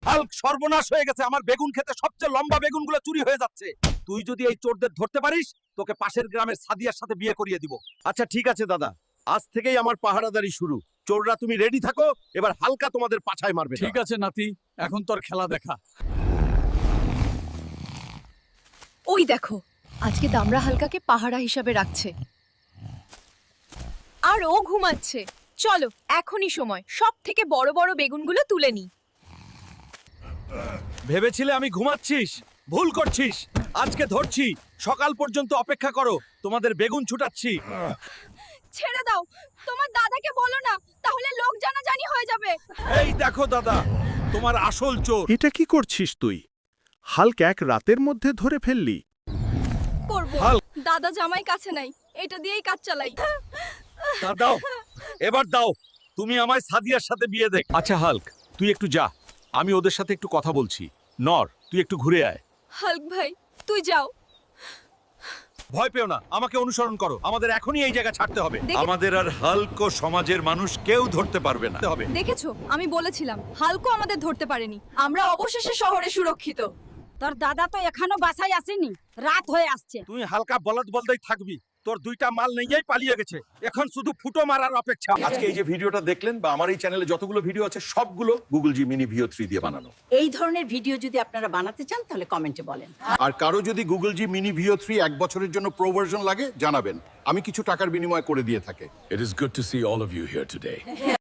Hulk, সর্বনাশ হয়ে গেছে। আমার বেগুন খেতে সবচেয়ে লম্বা বেগুনগুলো চুরি হয়ে যাচ্ছে। তুই যদি এই চোরদের ধরতে পারিস, তোকে পাশের গ্রামের সাদিয়ার সাথে বিয়ে করিয়ে দিব। আচ্ছা ঠিক আছে দাদা, আজ থেকেই আমার পাহারাদারি শুরু। চোররা তুমি রেডি থাকো, এবার হালকা তোমাদের পাছায় মারবে। ঠিক আছে নাতি, এখন তোর খেলা দেখা। ওই দেখো, আজকে দামড়া হালকাকে পাহারা হিসাবে রাখছে আর ও ঘুমাচ্ছে। চলো, এখনই সময়, সব থেকে বড় বড় বেগুনগুলো তুলে নি। ভেবেছিলে আমি ঘুমাচ্ছিস? ভুল করছিস। আজকে ধরছি, সকাল পর্যন্ত অপেক্ষা করো, তোমাদের বেগুন ছুটাচ্ছি। ছেড়ে দাও, তোমার দাদাকে বলো না, তাহলে লোক জানাজানি হয়ে যাবে। এই দেখো দাদা, তোমার আসল চোর। এটা কি করছিস তুই? হাল্ক এক রাতের মধ্যে ধরে ফেললি? করব, হাল্ক। দাদা জামাই কাছে নাই, এটা দিয়েই কাজ চালাই। দাও, এবার দাও। তুমি আমায় সাদিয়ার সাথে বিয়ে দেখ। আচ্ছা হাল্ক, তুই একটু যা, আমি ওদের সাথে একটু কথা বলছি। নর, তুই একটু ঘুরে আয়। হাল্ক ভাই, তুই যাও। ভয় পেও না, আমাকে অনুসরণ করো। আমাদের এখনই এই জায়গা ছাড়তে হবে। দেখে- আমাদের আর হাল্ক ও সমাজের মানুষ কেউ ধরতে পারবে না। হবে। দেখেছো, আমি বলেছিলাম হাল্কও আমাদের ধরতে পারেনি। আমরা অবশেষে শহরে সুরক্ষিত। তোর দাদা তো এখনো বাসায় আসেনি, রাত হয়ে আসছে। তুই হালকা বলদ বলদেই থাকবি। তোর দুইটা মাল নিয়েই পালিয়ে গেছে, এখন শুধু ফুটো মারার অপেক্ষা। আজকে এই যে ভিডিওটা দেখলেন, বা আমার এই চ্যানেলে যতগুলো ভিডিও আছে সবগুলো গুগল জি মিনি ভিও 3 দিয়ে বানানো। এই ধরনের ভিডিও যদি আপনারা বানাতে চান তাহলে কমেন্টে বলেন। আর কারো যদি গুগল জি মিনি ভিও 3 এক বছরের জন্য প্রো ভার্সন লাগে জানাবেন, আমি কিছু টাকার বিনিময়ে করে দিয়ে থাকে। It is good to see all of you here today.